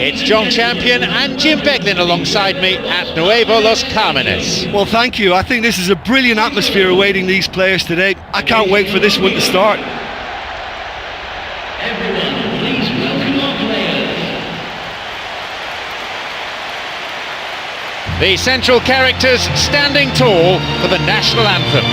It's John Champion and Jim Beglin alongside me at Nuevo Los Carmenes. Well, thank you. I think this is a brilliant atmosphere awaiting these players today. I can't wait for this one to start. Everyone, please welcome our players. The central characters standing tall for the national anthem.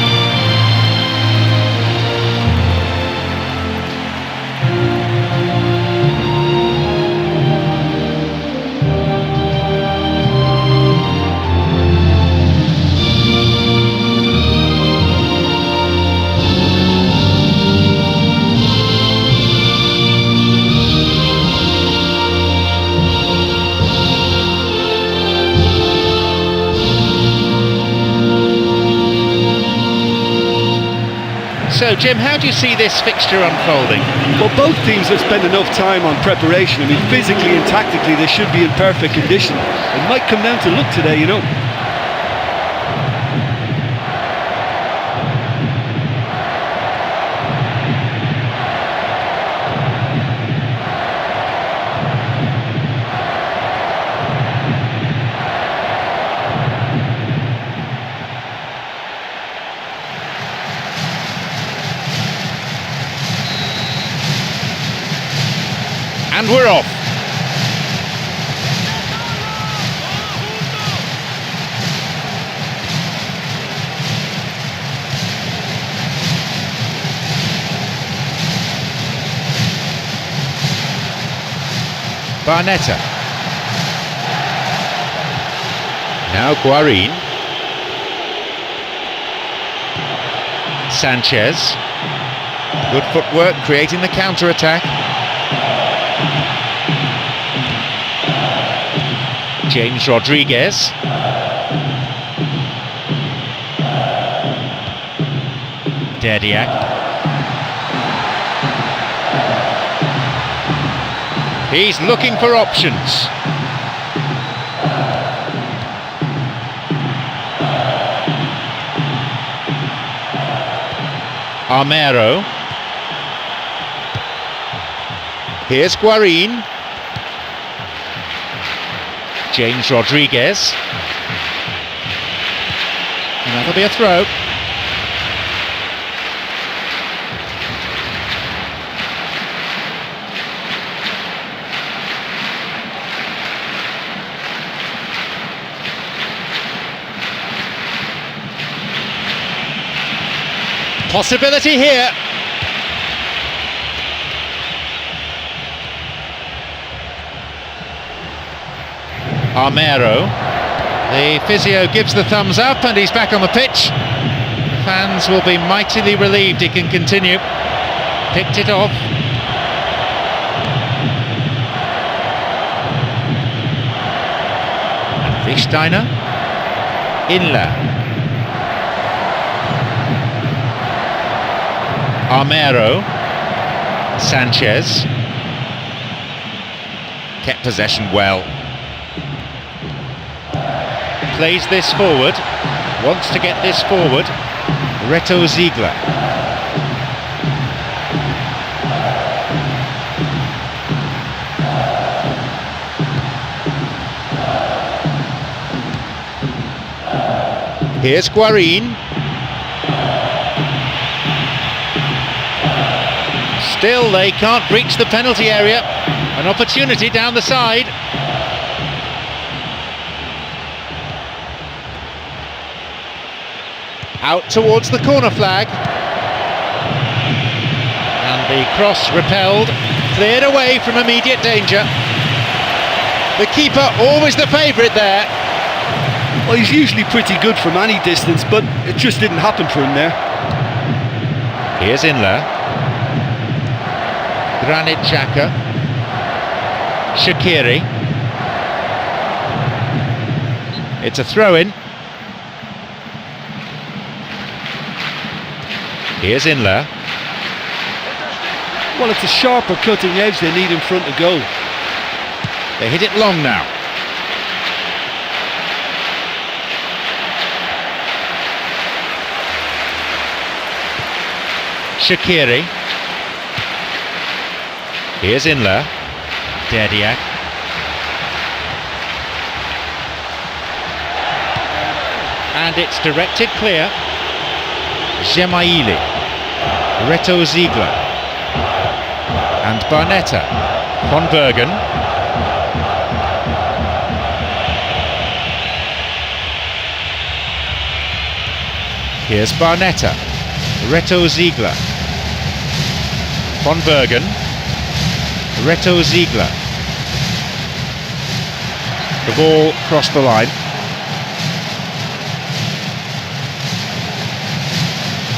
So, Jim, how do you see this fixture unfolding? Well, both teams have spent enough time on preparation. I mean, physically and tactically, they should be in perfect condition. It might come down to luck today, you know. And we're off. Barnetta. Now Guarín. Sanchez. Good footwork, creating the counter-attack. James Rodriguez. Dediak. He's looking for options. Armero. Here's Guarín. James Rodriguez. And that'll be a throw. Possibility here. Armero. The physio gives the thumbs up and he's back on the pitch. The fans will be mightily relieved he can continue. Picked it off. And Lichtsteiner. Inler. Armero. Sanchez. Kept possession well. Plays this forward, wants to get this forward. Reto Ziegler. Here's Guarín. Still, they can't reach the penalty area. An opportunity down the side. Out towards the corner flag. And the cross repelled, cleared away from immediate danger. The keeper always the favourite there. Well, he's usually pretty good from any distance, but it just didn't happen for him there. Here's Inler. Granit Xhaka. Shaqiri. It's a throw-in. Here's Inler. Well, it's a sharper cutting edge they need in front of goal. They hit it long now. Shaqiri. Here's Inler. Dediak. And it's directed clear. Gemaili. Reto Ziegler. And Barnetta. Von Bergen. Here's Barnetta. Reto Ziegler. Von Bergen. Reto Ziegler. The ball crossed the line.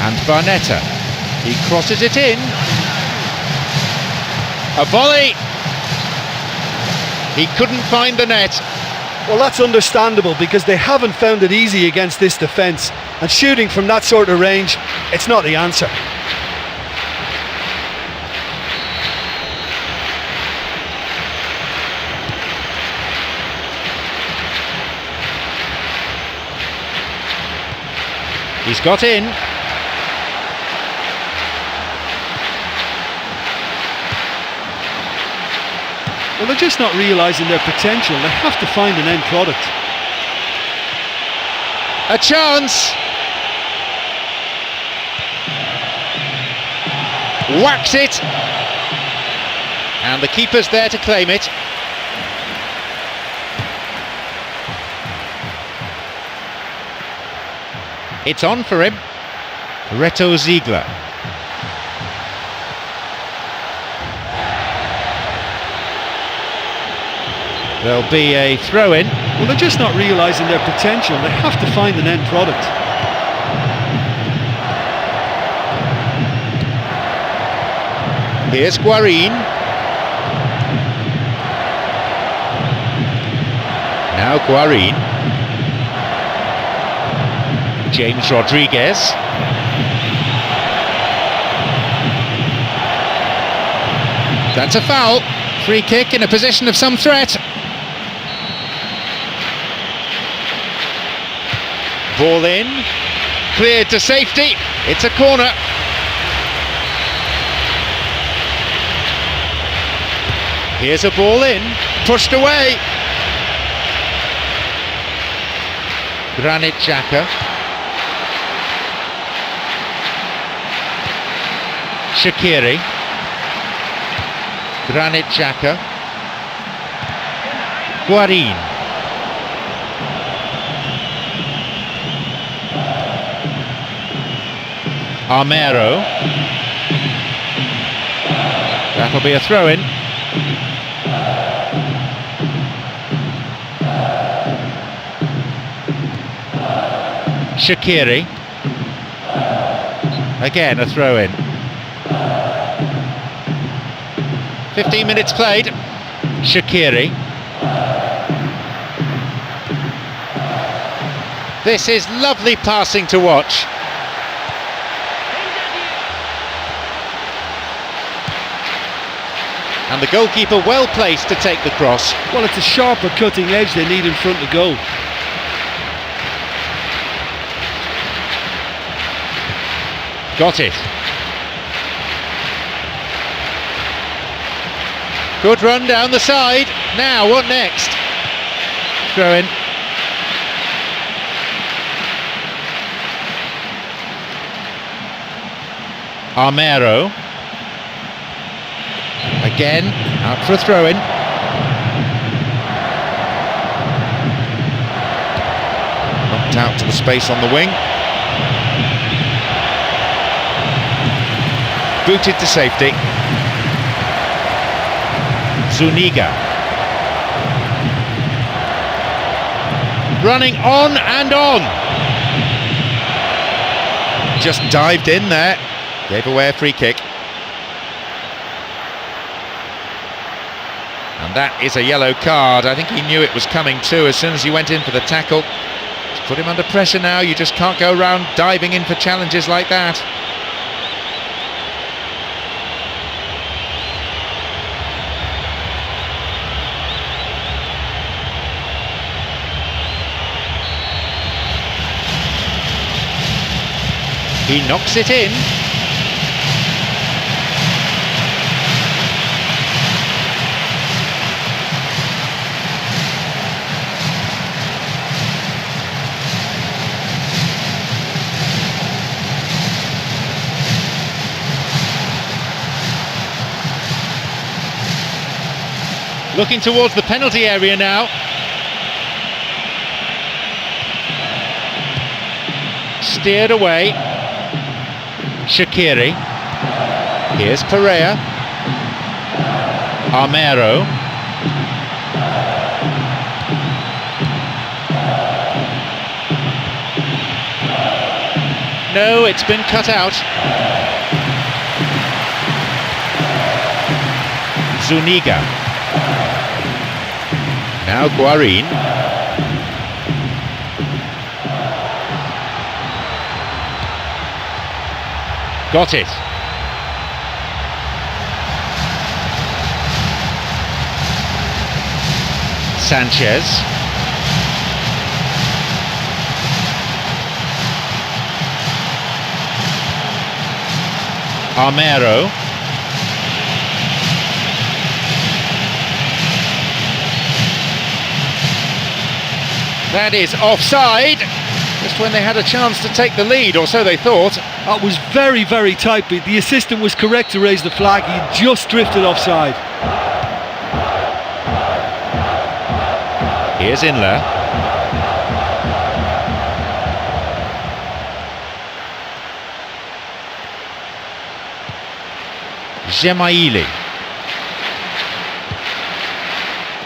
And Barnetta. He crosses it in. A volley. He couldn't find the net. Well, that's understandable because they haven't found it easy against this defence, and shooting from that sort of range, it's not the answer. He's got in. Well, they're just not realising their potential. They have to find an end product. A chance. Whacks it. And the keeper's there to claim it. It's on for him. Reto Ziegler. There'll be a throw-in. Well, they're just not realising their potential. They have to find an end product. Here's Guarín. Now Guarín. James Rodriguez. That's a foul. Free kick in a position of some threat. Ball in, cleared to safety, it's a corner. Here's a ball in, pushed away. Granit Xhaka. Shaqiri. Granit Xhaka. Guarín. Armero. That'll be a throw-in. Shaqiri. Again a throw-in. 15 minutes played. Shaqiri. This is lovely passing to watch. And the goalkeeper well placed to take the cross. Well, it's a sharper cutting edge they need in front of goal. Got it. Good run down the side. Now, what next? Throw in. Armero. Again, out for a throw-in. Knocked out to the space on the wing. Booted to safety. Zuniga. Running on and on. Just dived in there. Gave away a free kick. And that is a yellow card. I think he knew it was coming too as soon as he went in for the tackle. It's put him under pressure now. You just can't go around diving in for challenges like that. He knocks it in. Looking towards the penalty area now. Steered away. Shaqiri. Here's Pereira. Armero. No, it's been cut out. Zuniga. Now Guarin. Got it. Sanchez. Armero. That is offside. Just when they had a chance to take the lead, or so they thought. That was very, very tight, but the assistant was correct to raise the flag. He just drifted offside. Here's Inler. Gemaili.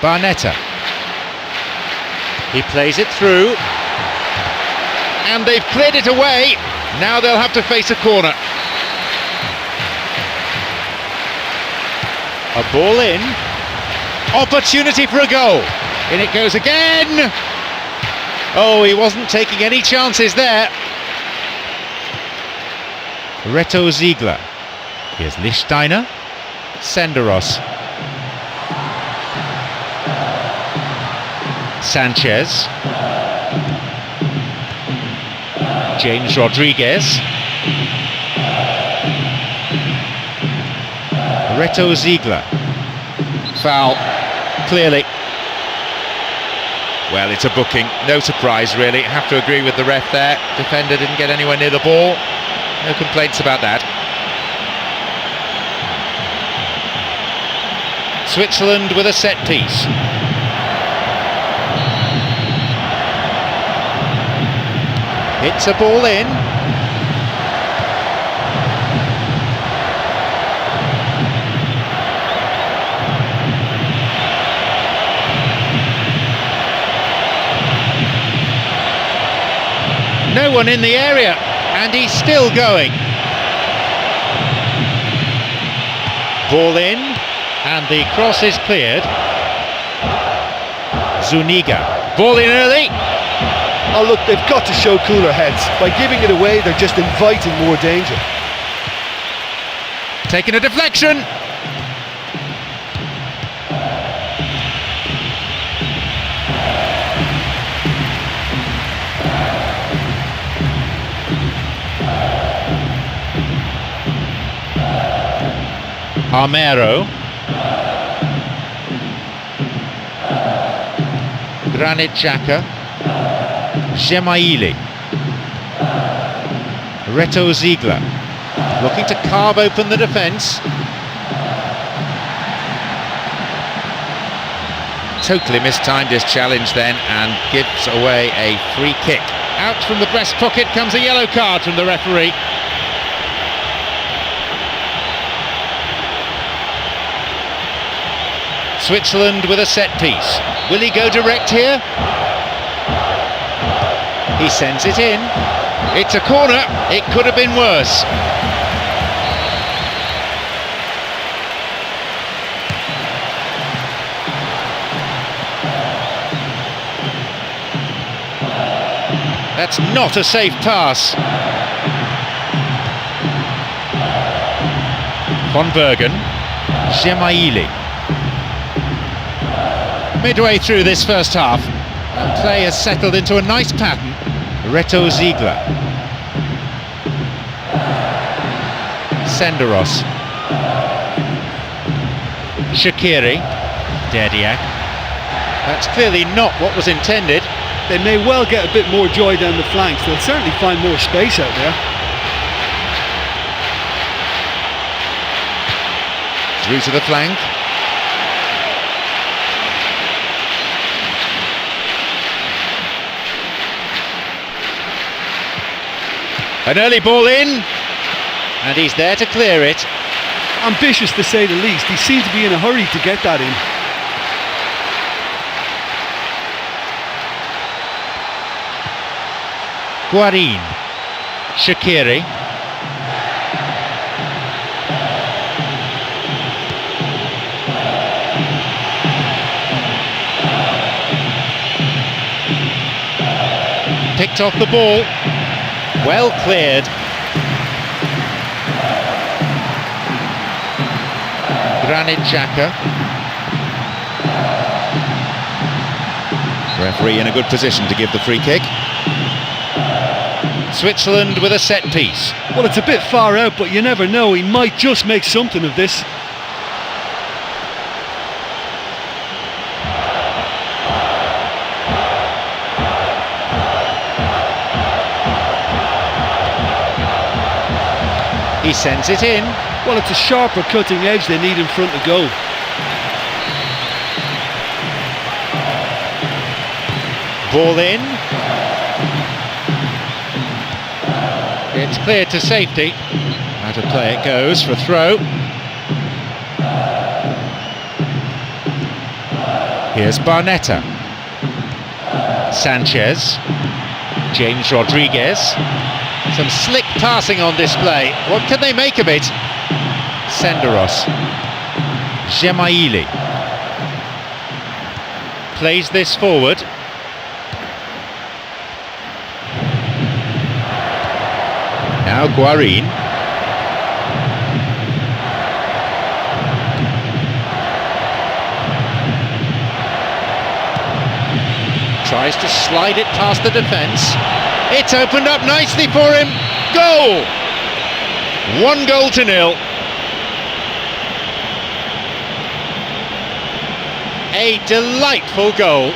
Barnetta. He plays it through. And they've cleared it away. Now they'll have to face a corner. A ball in. Opportunity for a goal. In it goes again. Oh, he wasn't taking any chances there. Reto Ziegler. Here's Lichtsteiner. Senderos. Sanchez. James Rodriguez. Reto Ziegler. Foul, clearly. Well, it's a booking, no surprise really. Have to agree with the ref there. Defender didn't get anywhere near the ball. No complaints about that. Switzerland with a set piece. It's a ball in. No one in the area, and he's still going. Ball in, and the cross is cleared. Zuniga. Ball in early. Oh look, they've got to show cooler heads. By giving it away, they're just inviting more danger. Taking a deflection. Armero. Granit Xhaka. Gemaili. Reto Ziegler looking to carve open the defence. totally mistimed his challenge then and gives away a free kick. Out from the breast pocket comes a yellow card from the referee. Switzerland with a set piece. Will he go direct here? He sends it in. It's a corner. It could have been worse. That's not a safe pass. Von Bergen. Gemaili. Midway through this first half, play has settled into a nice pattern. Reto Ziegler. Senderos. Shaqiri. Dediak. That's clearly not what was intended. They may well get a bit more joy down the flanks. They'll certainly find more space out there. Through to the flank. An early ball in, and he's there to clear it. Ambitious to say the least. He seemed to be in a hurry to get that in. Guarin. Shaqiri. Picked off the ball. Well cleared. Granit Xhaka. Referee in a good position to give the free kick. Switzerland with a set piece. Well, it's a bit far out, but you never know. He might just make something of this. He sends it in. Well, it's a sharper cutting edge they need in front of goal. Ball in. It's cleared to safety. Out of play it goes for a throw. Here's Barnetta. Sanchez. James Rodriguez. Some slick passing on display. What can they make of it? Senderos. Gemaili. Plays this forward. Now Guarin. Tries to slide it past the defence. It's opened up nicely for him. Goal! 1-0. A delightful goal.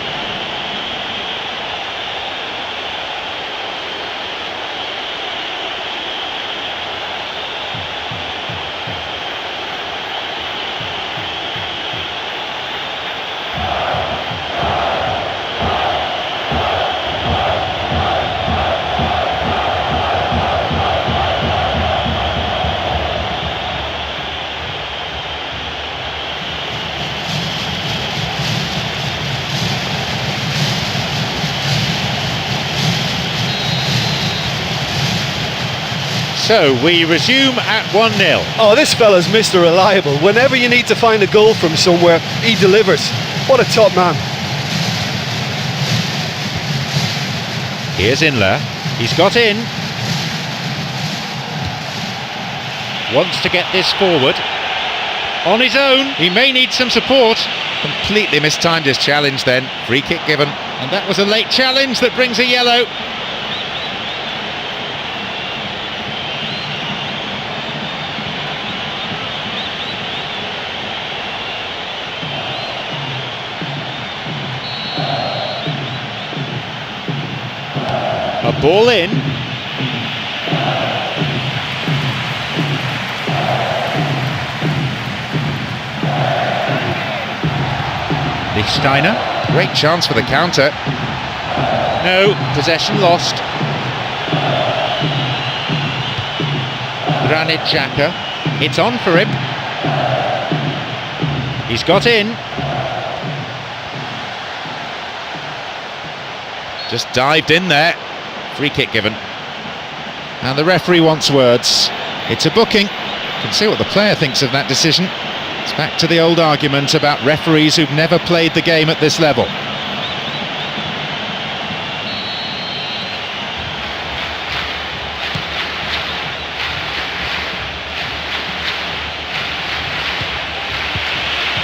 So we resume at 1-0. Oh, this fella's Mr. Reliable. Whenever you need to find a goal from somewhere, he delivers. What a top man. Here's Inler. He's got in. Wants to get this forward. On his own. He may need some support. Completely mistimed his challenge then. Free kick given. And that was a late challenge that brings a yellow. A ball in. The Lichtsteiner, great chance for the counter. No, possession lost. Granit Xhaka, it's on for him. He's got in. Just dived in there. Free kick given. And the referee wants words. It's a booking. You can see what the player thinks of that decision. It's back to the old argument about referees who've never played the game at this level.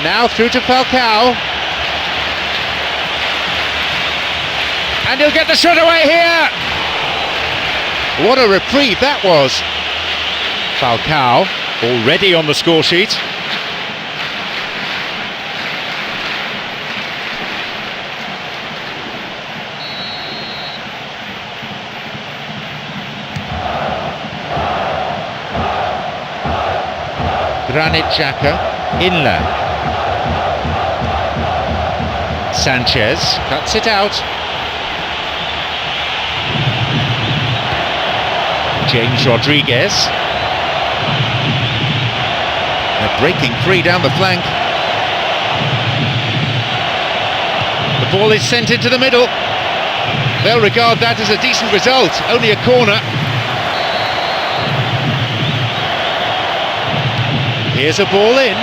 Now through to Falcao. And he'll get the shot away here! What a reprieve that was! Falcao already on the score sheet. Granit Xhaka, Inler. Sanchez cuts it out. James Rodriguez. They're breaking free down the flank. The ball is sent into the middle. They'll regard that as a decent result, only a corner. Here's a ball in.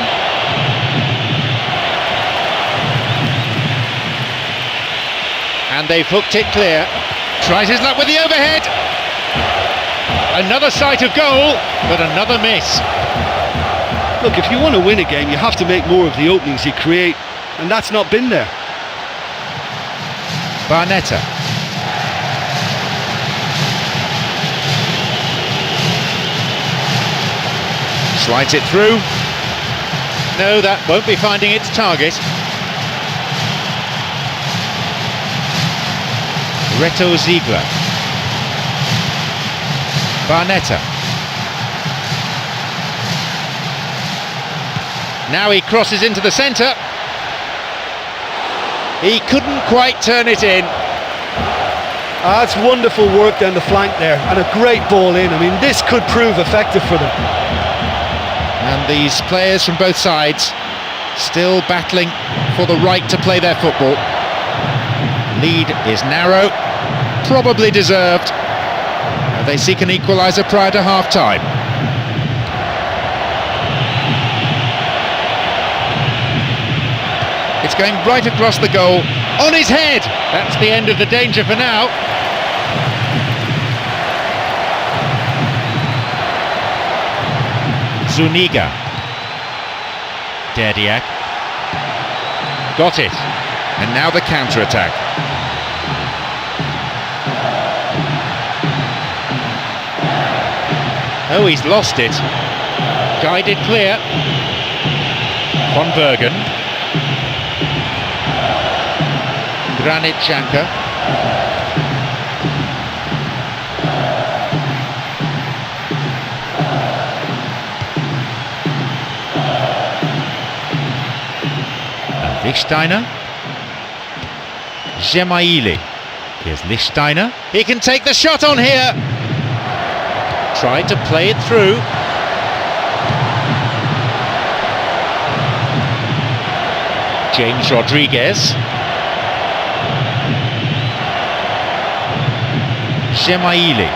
And they've hooked it clear. Tries his luck with the overhead. Another sight of goal, but another miss. Look, if you want to win a game, you have to make more of the openings you create, and that's not been there. Barnetta. Slides it through. No, that won't be finding its target. Reto Ziegler. Barnetta. Now he crosses into the centre. He couldn't quite turn it in. That's wonderful work down the flank there, and a great ball in. I mean, this could prove effective for them. And these players from both sides still battling for the right to play their football. Lead is narrow, probably deserved. They seek an equaliser prior to half-time. It's going right across the goal, on his head! That's the end of the danger for now. Zuniga. Derdiak. Got it. And now the counter-attack. Oh, he's lost it. Guided clear. Von Bergen. Granit Xhaka. Lichtsteiner. Gemaili. Here's Lichtsteiner. He can take the shot on here. Tried to play it through. James Rodriguez. Gemaili.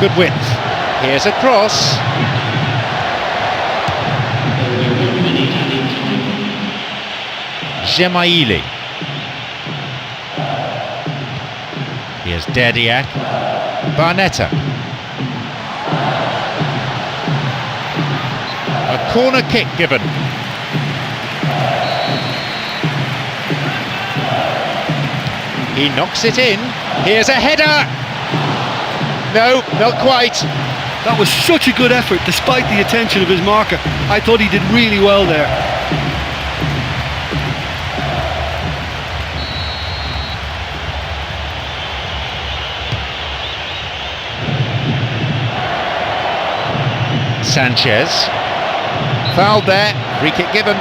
Good width. Here's a cross. Gemaili. Here's Derdiak. Barnetta. A corner kick given. He knocks it in. Here's a header. No, not quite. That was such a good effort, despite the attention of his marker. I thought he did really well there. Sanchez. Fouled there, free kick given.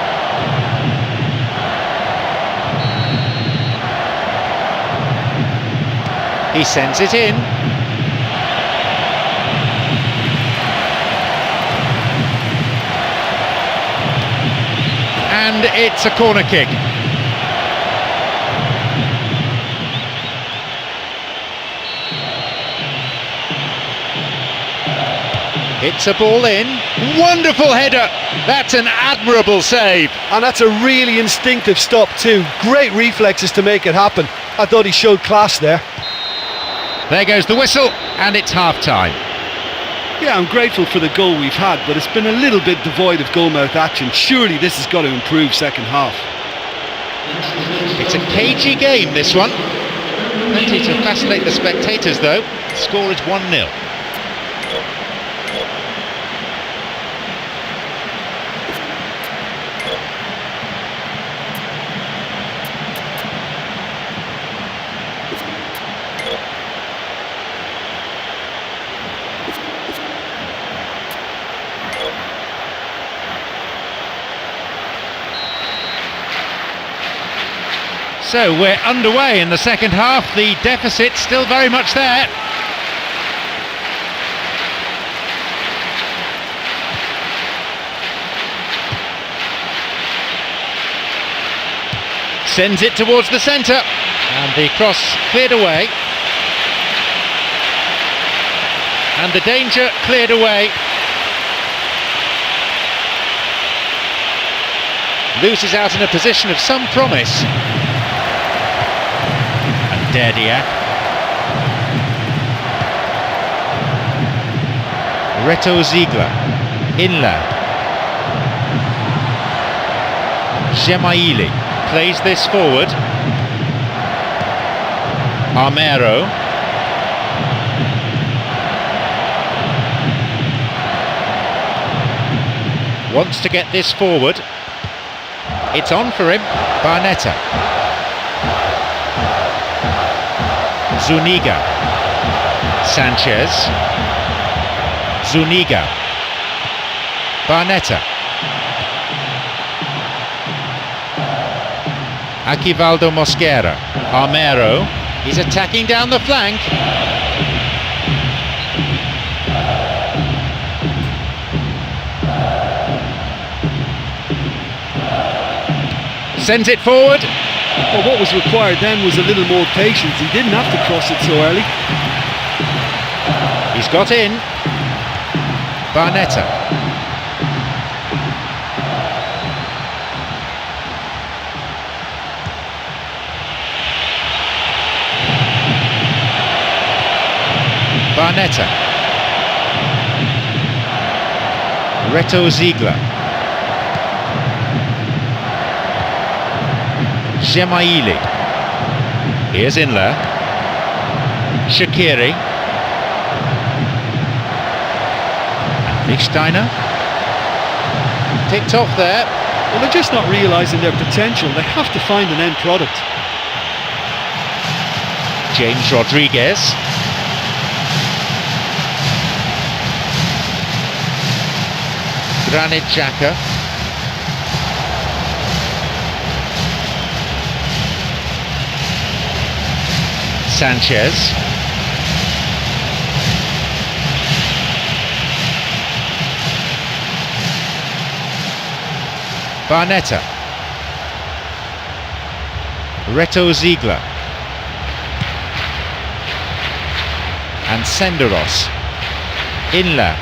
He sends it in. And it's a corner kick. It's a ball in. Wonderful header. That's an admirable save. And that's a really instinctive stop too. Great reflexes to make it happen. I thought he showed class there. There goes the whistle, and it's half-time. Yeah, I'm grateful for the goal we've had, but it's been a little bit devoid of goal-mouth action. Surely this has got to improve second half. It's a cagey game, this one. Plenty to fascinate the spectators, though. The score is 1-0. So we're underway in the second half, the deficit's still very much there. Sends it towards the centre, and the cross cleared away. And the danger cleared away. Loses out in a position of some promise. Derdiak. Reto Ziegler. Inler. Gemaili plays this forward. Armero. Wants to get this forward. It's on for him. Barnetta. Zuniga. Sanchez. Zuniga. Barnetta. Aquivaldo Mosquera. Armero. He's attacking down the flank. Sends it forward. Well, what was required then was a little more patience. He didn't have to cross it so early. He's got in. Barnetta. Barnetta. Reto Ziegler. Gemaili. Here's Inler. Shaqiri. Lichtsteiner. Picked off there. Well, they're just not realising their potential. They have to find an end product. James Rodriguez. Granit Xhaka. Sanchez. Barnetta. Reto Ziegler. And Senderos. Inler.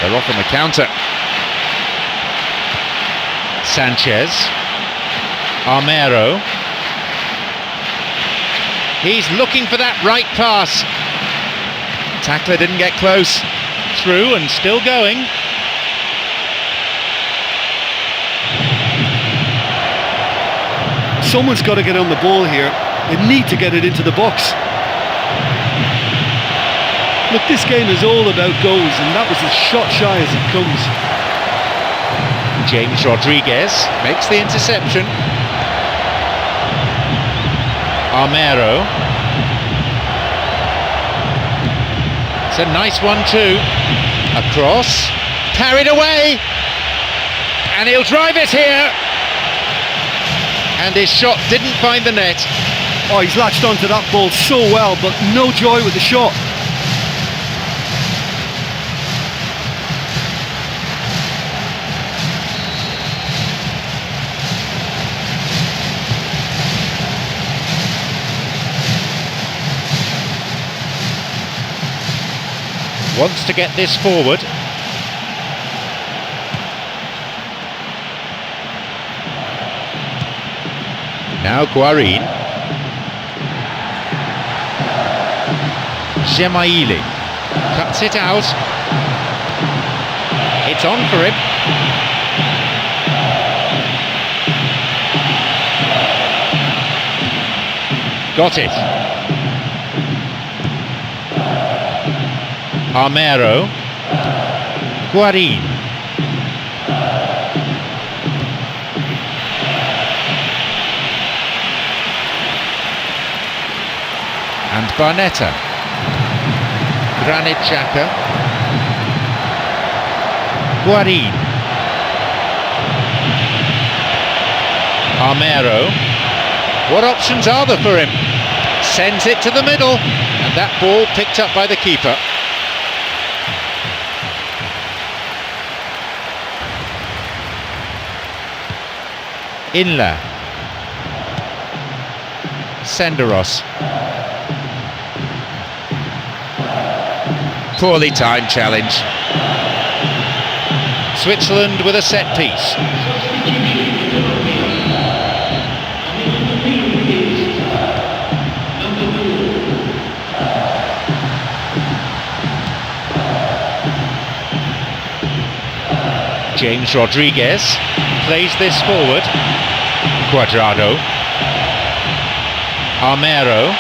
They're off on the counter. Sanchez. Armero. He's looking for that right pass. Tackler didn't get close. Through and still going. Someone's got to get on the ball here. They need to get it into the box. Look, this game is all about goals, and that was as shot shy as it comes. James Rodriguez makes the interception. Armero. It's a nice one too. Across, carried away, and he'll drive it here. And his shot didn't find the net. Oh, he's latched onto that ball so well, but no joy with the shot. Wants to get this forward. Now Guarin. Gemaili cuts it out. It's on for him. Got it. Armero. Guarin. And Barnetta. Granit Xhaka. Guarin. Armero. What options are there for him? Sends it to the middle, and that ball picked up by the keeper. Inla. Senderos. Poorly timed challenge. Switzerland with a set piece. James Rodriguez plays this forward. Cuadrado. Armero.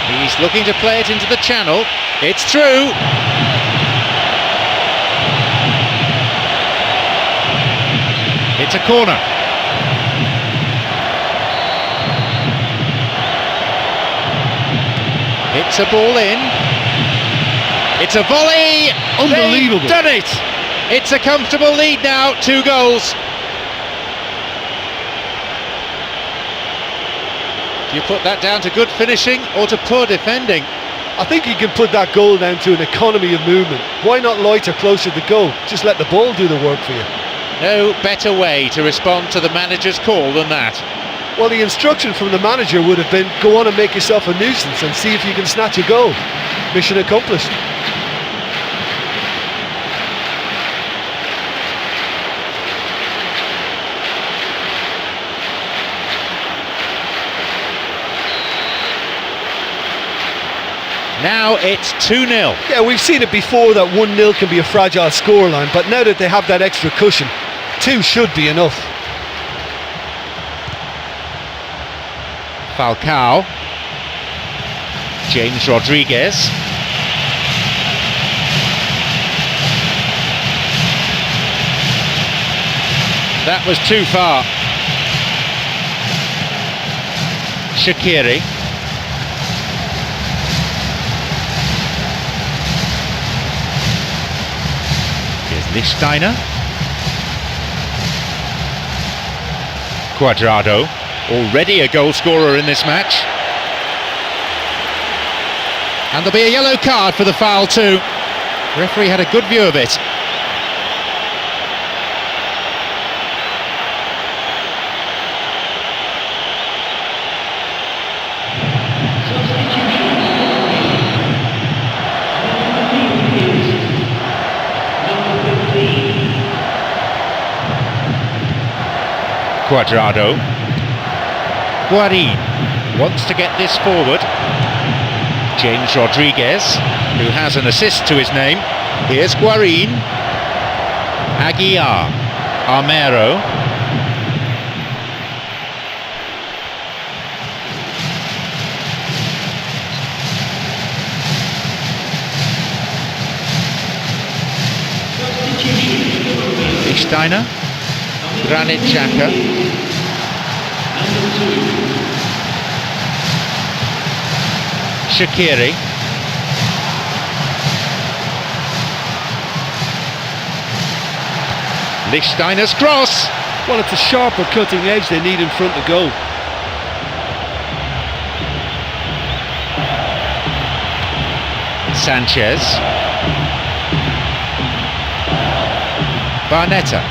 He's looking to play it into the channel. It's true. It's a corner. It's a ball in. It's a volley. Unbelievable. They've done it. It's a comfortable lead now, 2 goals. Do you put that down to good finishing or to poor defending? I think you can put that goal down to an economy of movement. Why not loiter closer to goal? Just let the ball do the work for you. No better way to respond to the manager's call than that. Well, the instruction from the manager would have been, go on and make yourself a nuisance and see if you can snatch a goal. Mission accomplished. Now it's 2-0. Yeah, we've seen it before that 1-0 can be a fragile scoreline, but now that they have that extra cushion, 2 should be enough. Falcao. James Rodriguez. That was too far. Shaqiri. Here's Lichtsteiner. Cuadrado, already a goal scorer in this match. And there'll be a yellow card for the foul too. The referee had a good view of it. Cuadrado. Guarin wants to get this forward. James Rodriguez, who has an assist to his name. Here's Guarin. Aguiar. Armero. Lichtsteiner. Granit Xhaka. Shaqiri. Lichtsteiner's cross. Well, it's a sharper cutting edge they need in front of goal. Sanchez. Barnetta.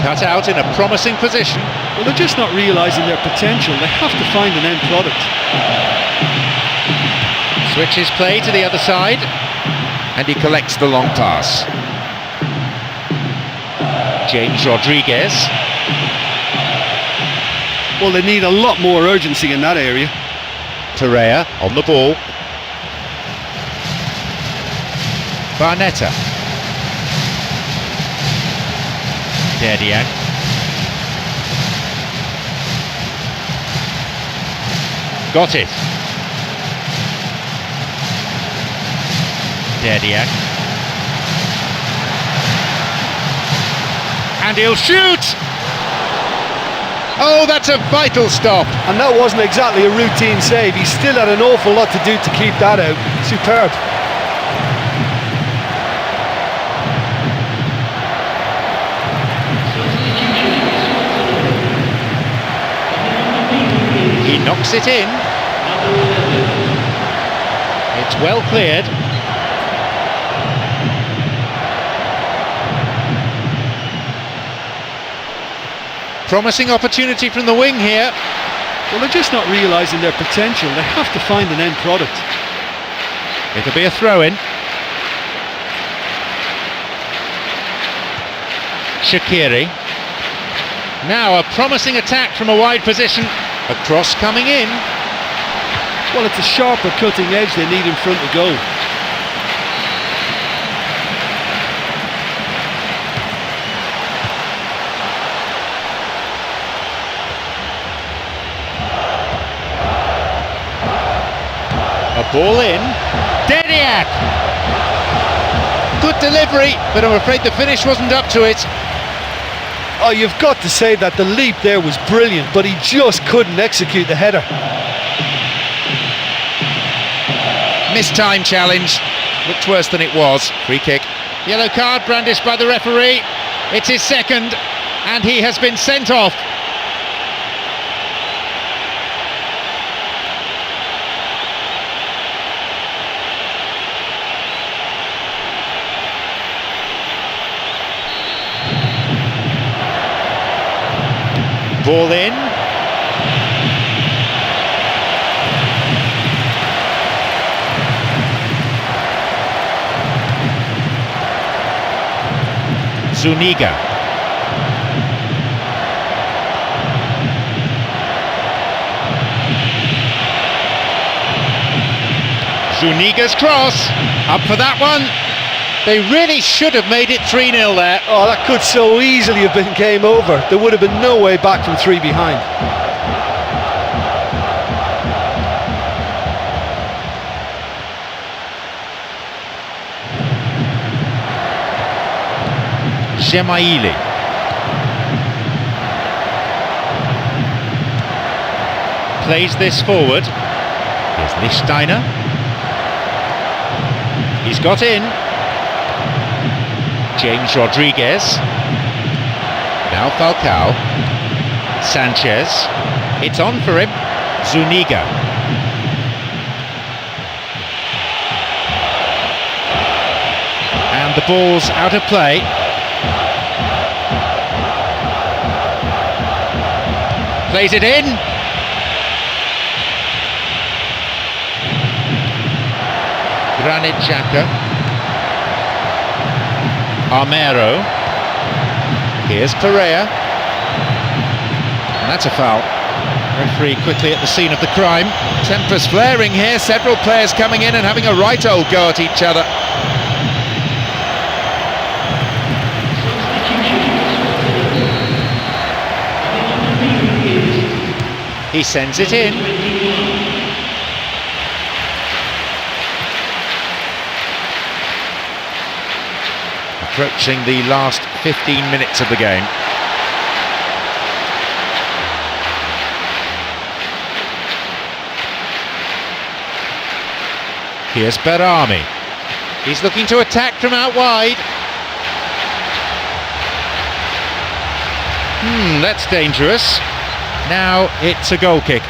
Cut out in a promising position. Well, they're just not realising their potential. They have to find an end product. Switches play to the other side, and he collects the long pass. James Rodriguez. Well, they need a lot more urgency in that area. Torreira on the ball. Barnetta. Derdiak. Got it. Derdiak. And he'll shoot! Oh, that's a vital stop. And that wasn't exactly a routine save. He still had an awful lot to do to keep that out. Superb. He knocks it in. It's well cleared. Promising opportunity from the wing here. Well, they're just not realising their potential. They have to find an end product. It'll be a throw-in. Shaqiri. Now a promising attack from a wide position. A cross coming in. Well, it's a sharper cutting edge they need in front of goal. A ball in. Derdiak! Good delivery, but I'm afraid the finish wasn't up to it. Oh, you've got to say that the leap there was brilliant, but he just couldn't execute the header. Missed time challenge. Looked worse than it was. Free kick. Yellow card brandished by the referee. It's his second, and he has been sent off. Ball in. Zuniga. Zuniga's cross. Up for that one. They really should have made it 3-0 there. Oh, that could so easily have been game over. There would have been no way back from 3 behind. Gemaili. Plays this forward. Here's Lichtsteiner. He's got in. James Rodriguez. Now Falcao. Sanchez. It's on for him. Zuniga. And the ball's out of play. Plays it in. Granit Xhaka. Armero. Here's Torreira. And that's a foul. Referee quickly at the scene of the crime. Tempers flaring here, several players coming in and having a right old go at each other. He sends it in. Approaching the last 15 minutes of the game. Here's Berami. He's looking to attack from out wide. That's dangerous. Now it's a goal kick.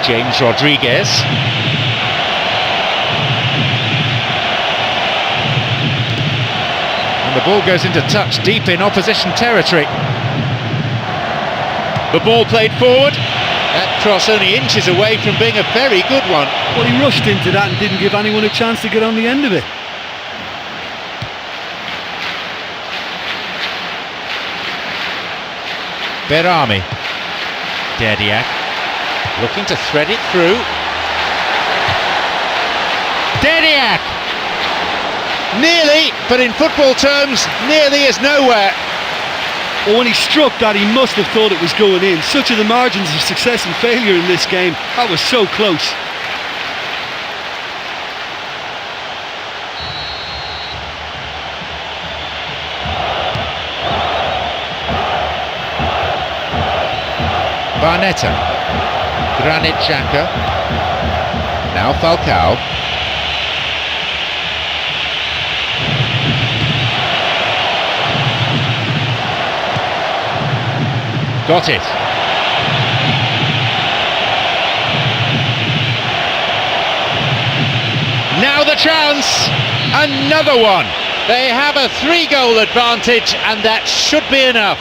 James Rodriguez. And the ball goes into touch deep in opposition territory. The ball played forward. That cross only inches away from being a very good one. Well, he rushed into that and didn't give anyone a chance to get on the end of it. Berami. Dediak. Looking to thread it through. Dediak! Nearly, but in football terms, nearly is nowhere. Well, when he struck that, he must have thought it was going in. Such are the margins of success and failure in this game. That was so close. Barnetta. Granit Xhaka. Now Falcao. Got it. Now the chance. Another one. They have a 3-goal advantage, and that should be enough.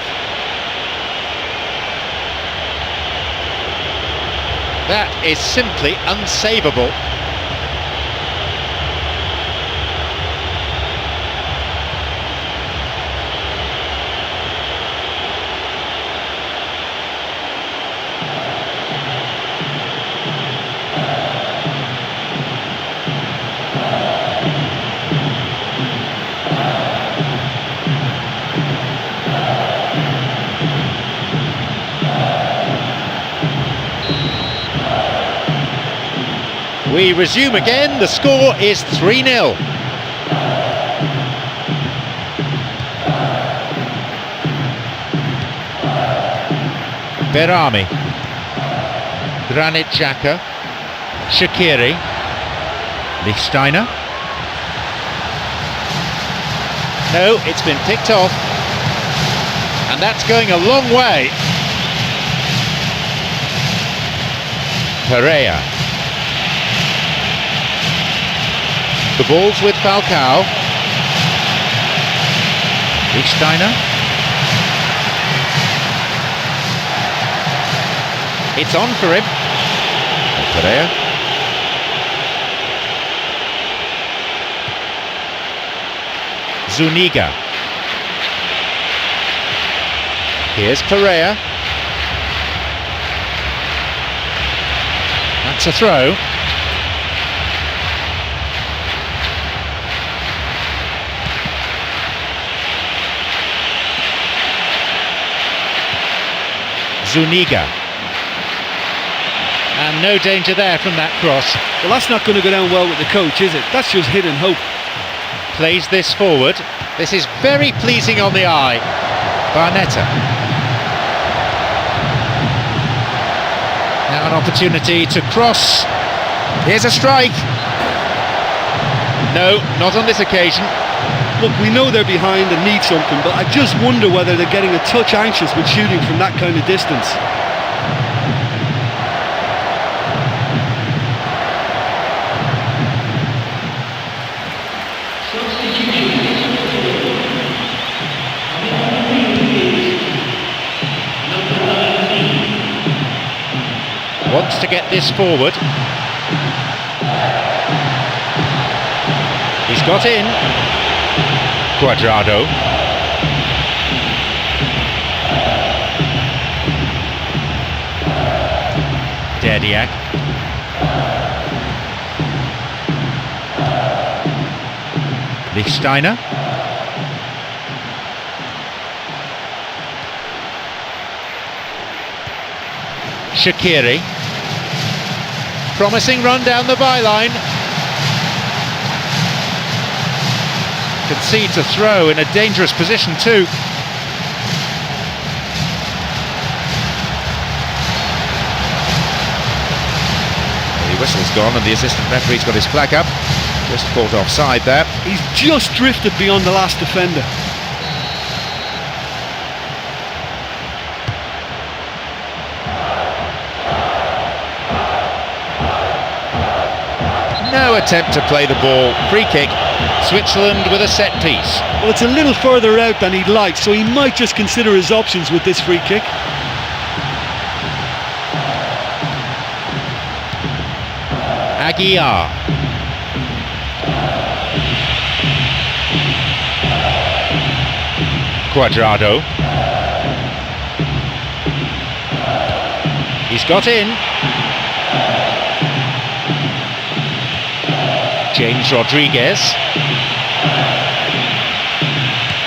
That is simply unsavable. We resume again, the score is 3-0. Berami. Granit Xhaka. Shaqiri. Lichtsteiner. No, it's been picked off. And that's going a long way. Pereira. The ball's with Falcao. Lichtsteiner. It's on for him. Pereira. Zuniga. Here's Pereira. That's a throw. Zuniga. And no danger there from that cross. Well, that's not going to go down well with the coach, is it? That's just hit and hope. Plays this forward. This is very pleasing on the eye. Barnetta. Now an opportunity to cross. Here's a strike. No, not on this occasion. Look, we know they're behind and need something, but I just wonder whether they're getting a touch anxious with shooting from that kind of distance. Wants to get this forward. He's got in. Cuadrado. Dediak. Lichtsteiner. Shaqiri. Promising run down the byline. Concedes a throw in a dangerous position too. whistle's gone and the assistant referee's got his flag up. Just caught offside there. He's just drifted beyond the last defender. No attempt to play the ball. Free kick. Switzerland with a set piece. Well, it's a little further out than he'd like, so he might just consider his options with this free kick. Aguiar. Cuadrado. He's got in. James Rodriguez.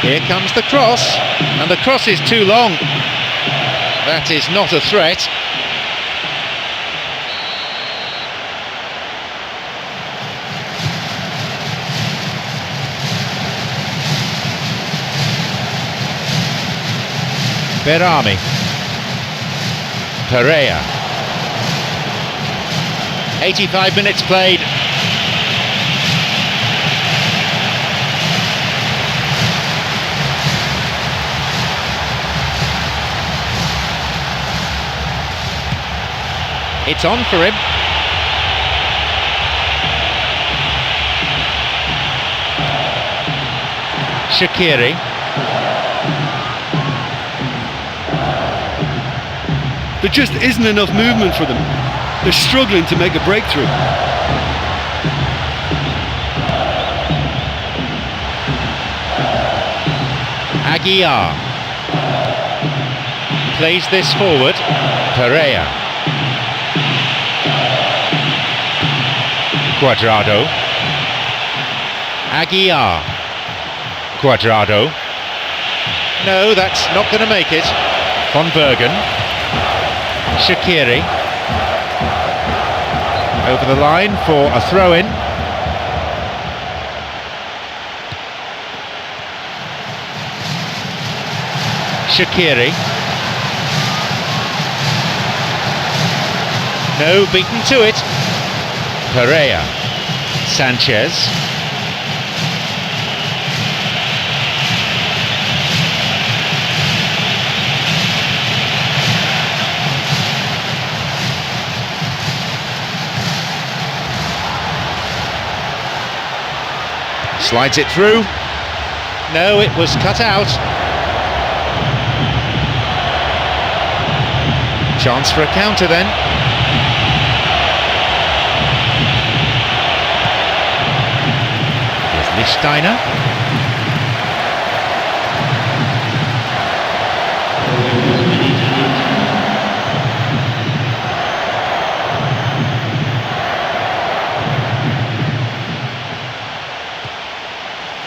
Here comes the cross, and the cross is too long. That is not a threat. Berami. Pereira. 85 minutes played. It's on for him. Shaqiri. There just isn't enough movement for them. They're struggling to make a breakthrough. Aguiar. Plays this forward. Pereira. Cuadrado. Aguiar. Cuadrado. No, that's not going to make it. Von Bergen. Shaqiri. Over the line for a throw-in. Shaqiri. No, beaten to it. Pereira. Sanchez. Slides it through. No, it was cut out. Chance for a counter then. Lichtsteiner.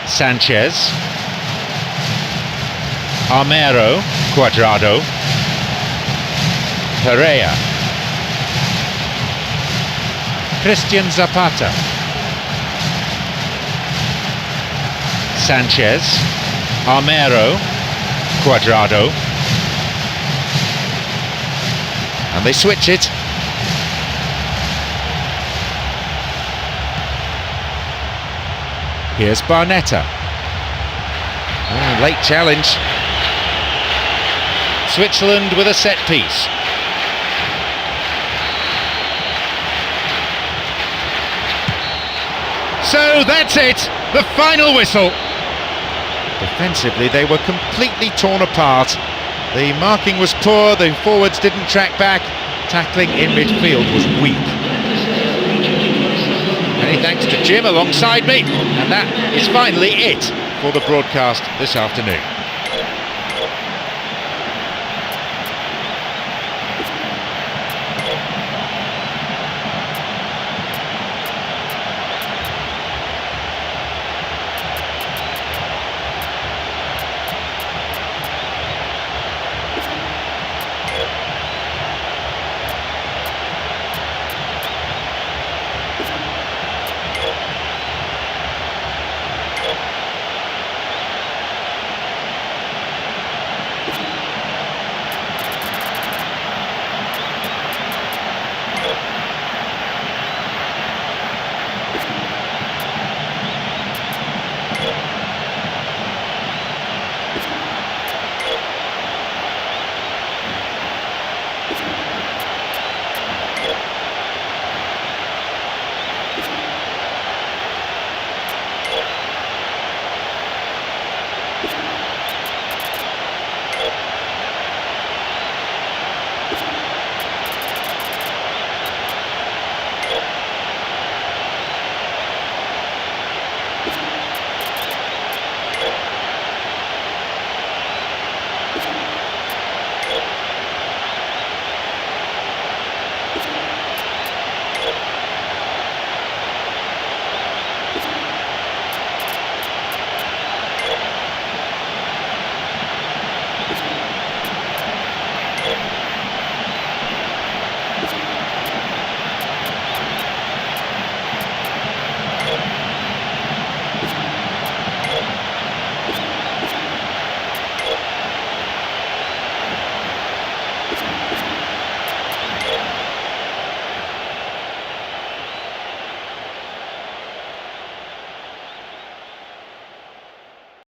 Sanchez. Armero. Cuadrado. Pereira. Christian Zapata. Sanchez, Armero, Cuadrado, and they switch it. Here's Barnetta. Oh, late challenge. Switzerland with a set piece. So that's it, the final whistle. Defensively, they were completely torn apart. The marking was poor, the forwards didn't track back, tackling in midfield was weak. Many thanks to Jim alongside me, and that is finally it for the broadcast this afternoon.